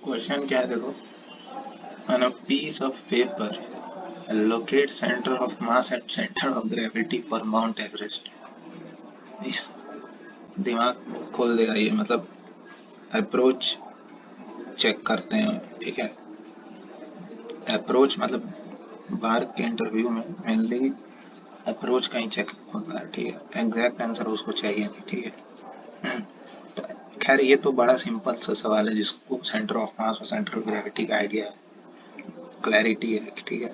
Question क्या है देखो, on a piece of paper locate center of mass at center of gravity for Mount Everest। इस दिमाग खोल देगा ये, मतलब अप्रोच चेक करते हैं, ठीक है। अप्रोच मतलब बार के इंटरव्यू में मेनली अप्रोच का ही चेक होता है, ठीक है। एग्जैक्ट आंसर उसको चाहिए नहीं, ठीक है। तो खैर ये तो बड़ा सिंपल सा सवाल है जिसको सेंटर ऑफ मास और सेंटर ऑफ ग्रेविटी का आइडिया है, क्लैरिटी है, ठीक है।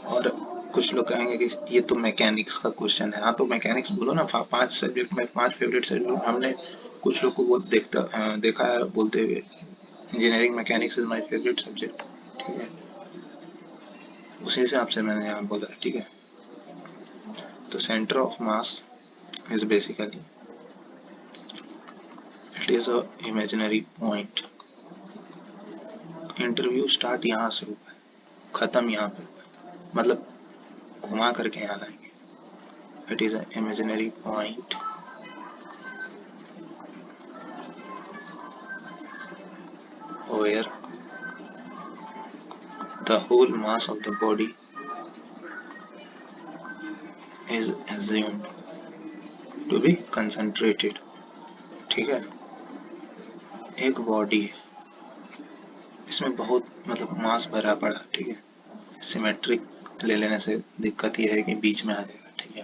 और कुछ लोग कहेंगे कि ये तो मैकेनिक्स का क्वेश्चन है। हाँ तो मैकेनिक्स बोलो ना, 5 सब्जेक्ट में 5 फेवरेट सब्जेक्ट हमने कुछ लोग को देखा है बोलते हुए engineering mechanics is my favourite subject, ठीक है। उसी हिसाब से मैंने यहाँ बोला, ठीक है। तो centre of mass is basically it is a imaginary point. Interview start यहाँ से हुआ है, खत्म यहाँ पे, मतलब घुमा करके यहाँ लाएंगे। It is a imaginary point where the whole mass of the body is assumed to be concentrated, ठीक है। एक बॉडी है, इसमें बहुत मतलब मास भरा पड़ा, ठीक है। सिमेट्रिक ले लेने से दिक्कत ये है कि बीच में आ जाएगा, ठीक है।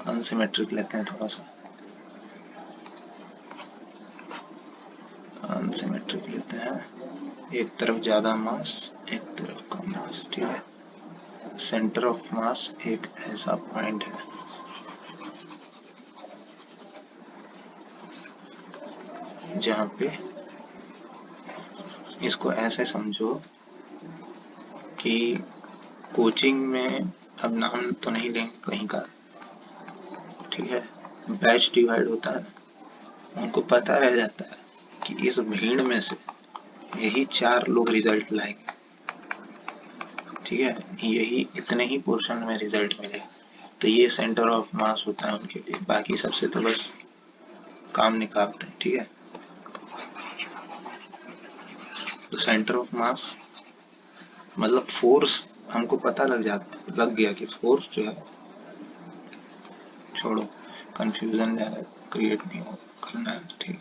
अनसिमेट्रिक लेते हैं थोड़ा सा, अनसिमेट्रिक लेते हैं। एक तरफ ज्यादा मास, एक तरफ कम मास, ठीक है। सेंटर ऑफ मास एक ऐसा पॉइंट है जहाँ पे इसको ऐसे समझो कि कोचिंग में, अब नाम तो नहीं लेंगे कहीं का, ठीक है, बैच डिवाइड होता है ना, उनको पता रह जाता है कि इस भीड़ में से यही 4 लोग रिजल्ट लाएंगे, ठीक है। यही इतने ही पोर्शन में रिजल्ट मिलेगा, तो ये सेंटर ऑफ मास होता है उनके लिए। बाकी सबसे तो बस काम निकालते हैं, ठीक है। तो सेंटर ऑफ मास मतलब फोर्स हमको पता लग गया कि फोर्स जो है, छोड़ो कंफ्यूजन ज्यादा क्रिएट नहीं हो करना है, ठीक।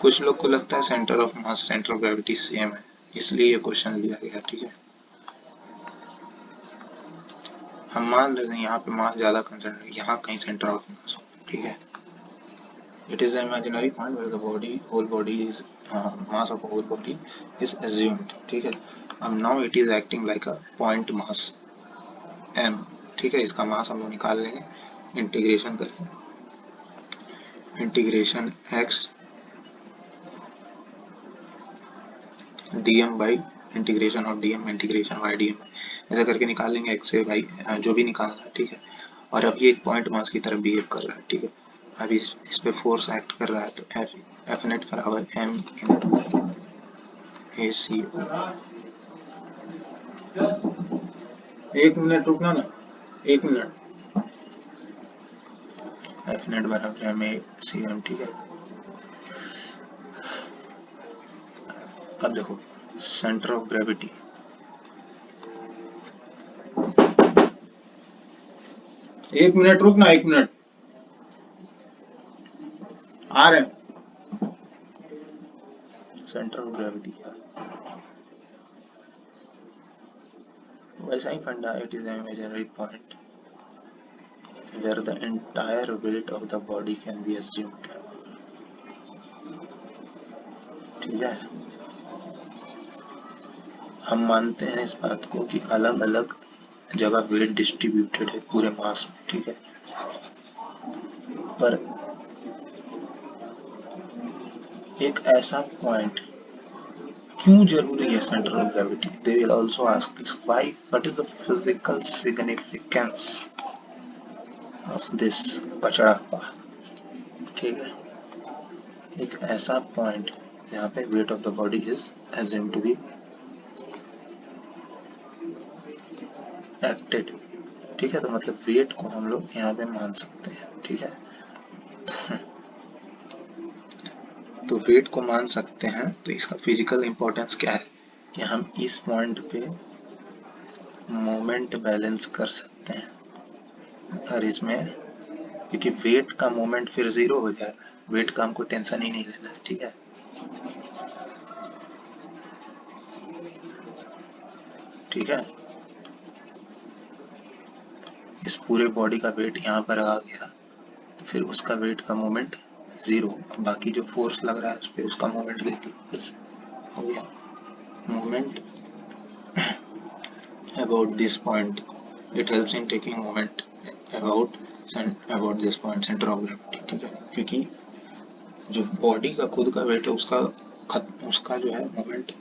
कुछ लोग को लगता है centre of mass centre of gravity same है, इसलिए ये क्वेश्चन लिया गया, ठीक है। हम मान लेते हैं यहाँ पे मास ज्यादा कंसंट्रेट, यहाँ कहीं सेंटर ऑफ मास हो, ठीक है। It is imaginary point where the body whole body is mass of whole body is assumed, ठीक है। अब now it is acting like a point mass m, ठीक है। इसका मास हम लोग निकाल लेंगे इंटीग्रेशन करके, integration x dm by integration of dm integration y dm, ऐसा करके निकाल लेंगे x से y जो भी निकालना है, ठीक है। और अब ये एक पॉइंट मास की तरह बिहेव कर रहा है, ठीक है। अब इस पे फोर्स एक्ट कर रहा है, तो एफ नेट बराबर m इंटू ए सी। एक मिनट रुकना ना, एक मिनट। एफ नेट बराबर एम ए सी एम, ठीक है। अब देखो सेंटर ऑफ ग्रेविटी, एक मिनट रुकना, एक मिनट आ रहे हैं। सेंटर ऑफ ग्रेविटी वैसा ही फंडा, it is an imaginary point where the entire weight of the body can be assumed, ठीक है। हम मानते हैं इस बात को कि अलग अलग जगह वेट डिस्ट्रीब्यूटेड है पूरे मास में, ठीक है। पर एक ऐसा पॉइंट क्यों जरूरी है centre of gravity, they will also ask this, why, what is the physical significance of this कचड़ा, ठीक है। एक ऐसा पॉइंट यहाँ पे weight of the body is assumed to be acted, ठीक है। तो मतलब वेट को हम लोग यहाँ पे मान सकते हैं, ठीक है। तो वेट को मान सकते हैं, तो इसका फिजिकल इंपॉर्टेंस क्या है कि हम इस पॉइंट पे मोमेंट बैलेंस कर सकते हैं। और इसमें क्योंकि वेट का मोमेंट फिर जीरो हो जाएगा, वेट का हमको टेंशन ही नहीं लेना है, ठीक है। ठीक है, इस पूरे बॉडी का वेट यहाँ पर आ गया, तो फिर उसका वेट का मोमेंट जीरो, बाकी जो फोर्स लग रहा है उस पर उसका मोमेंट ले लो, बस हो गया। Moment about this point, it helps in taking moment about this point, center of gravity, ठीक है। क्योंकि जो बॉडी का खुद का वेट है उसका जो है मोमेंट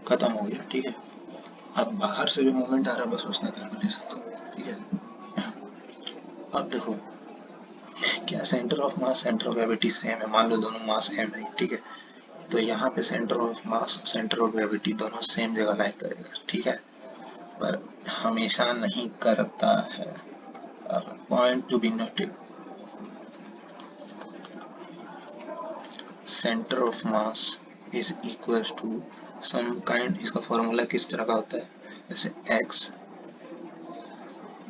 खत्म हो गया, ठीक है। अब बाहर से जो मोमेंट आ रहा है बस उसका कैलकुलेशन, ठीक है। अब देखो क्या centre of mass centre of gravity same है, मान लो दोनों मास सेम है, ठीक है। तो यहाँ पे सेंटर ऑफ मास और सेंटर ऑफ ग्रेविटी दोनों सेम जगह लाई करेगा, ठीक है। पर हमेशा नहीं करता है। Point to be noted, centre of mass is equal to some kind, इसका फॉर्मूला किस तरह का होता है, जैसे x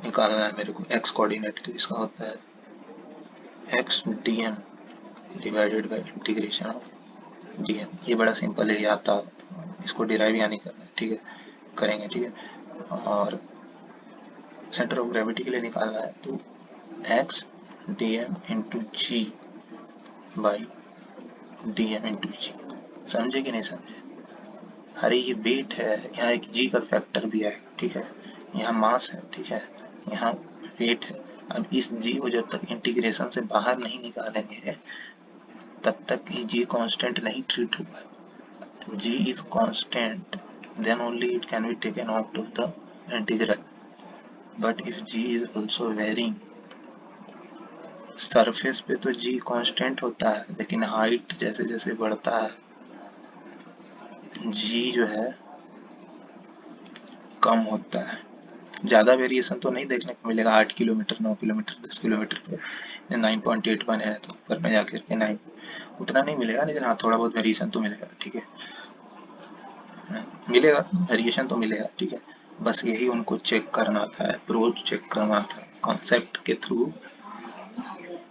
निकालना है मेरे को, x कोऑर्डिनेट, तो इसका होता है x dm divided by integration of dm। ये बड़ा सिंपल है, आता इसको डिराइव या नहीं करना है, ठीक है, करेंगे, ठीक है। और सेंटर ऑफ ग्रेविटी के लिए निकालना है तो x dm into G by dm into G. समझे कि नहीं समझे? अरे ये वेट है, यहाँ एक g का फैक्टर भी आएगा, ठीक है। यहाँ मास है, ठीक है, यहाँ वेट है। अब इस g को जब तक इंटीग्रेशन से बाहर नहीं निकालेंगे तब तक ये g कांस्टेंट नहीं ट्रीट होगा। g is constant, then only it can be taken out of the integral. But if g is also varying, surface पे तो g कांस्टेंट होता है, लेकिन हाइट जैसे जैसे बढ़ता है g जो है कम होता है। ज़्यादा वेरिएशन तो नहीं देखने को मिलेगा, 8 किलोमीटर 9 किलोमीटर 10 किलोमीटर पे 9.81 है तो ऊपर में जाकर के 9 उतना नहीं मिलेगा, लेकिन हाँ थोड़ा बहुत वेरिएशन तो मिलेगा, ठीक है, मिलेगा, वेरिएशन तो मिलेगा, ठीक है। बस यही उनको चेक करना था, अप्रोच चेक करना था, कॉन्सेप्ट के थ्रू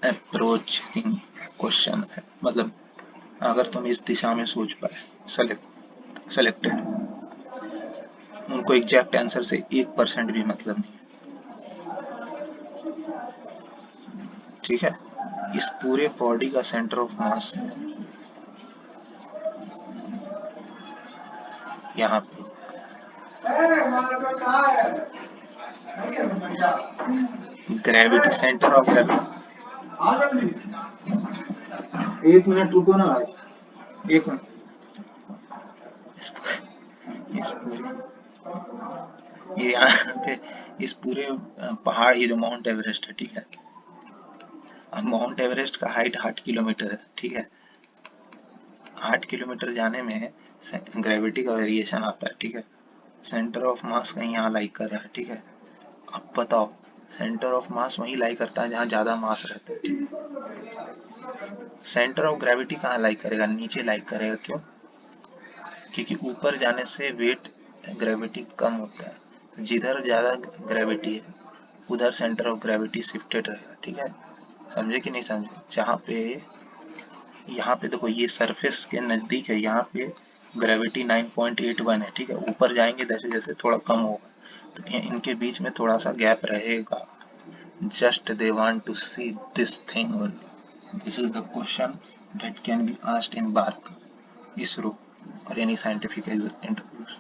अप्रोच क्वेश्चन है। मतलब अगर तुम इस दिशा में सोच पाए, सेलेक्टेड, उनको एग्जैक्ट आंसर से 1% भी मतलब नहीं है, ठीक है। इस पूरे बॉडी का सेंटर ऑफ मास यहाँ पे ग्रेविटी, सेंटर ऑफ ग्रेविटी, एक मिनट रुको ना भाई, एक मिनट। इस पूरे ये यहाँ पे इस पूरे पहाड़, ये जो माउंट एवरेस्ट है, ठीक है। अब माउंट एवरेस्ट का हाइट 8 किलोमीटर है, ठीक है। 8 किलोमीटर जाने में ग्रेविटी का वेरिएशन आता है, ठीक है। सेंटर ऑफ मास कहीं यहाँ लाई कर रहा है, ठीक है। अब बताओ, सेंटर ऑफ मास वहीं लाई करता है जहाँ ज्यादा मास रहता है, ठीक है। सेंटर ऑफ ग्रेविटी कहाँ लाई करेगा, नीचे लाई करेगा, क्यों? क्योंकि ऊपर जाने से वेट ग्रेविटी कम होता है, जिधर ज्यादा ग्रेविटी है उधर सेंटर ऑफ ग्रेविटी शिफ्टेड रहेगा, ठीक है। समझे कि नहीं समझे? जहाँ पे यहाँ पे देखो ये सरफेस के नजदीक है, यहाँ पे ग्रेविटी 9.81 है, ठीक है। ऊपर जाएंगे जैसे जैसे थोड़ा कम होगा, तो इनके बीच में थोड़ा सा गैप रहेगा। Just they want to see this thing only. This is the question that can be asked in BARC, ISRO or any scientific interviews.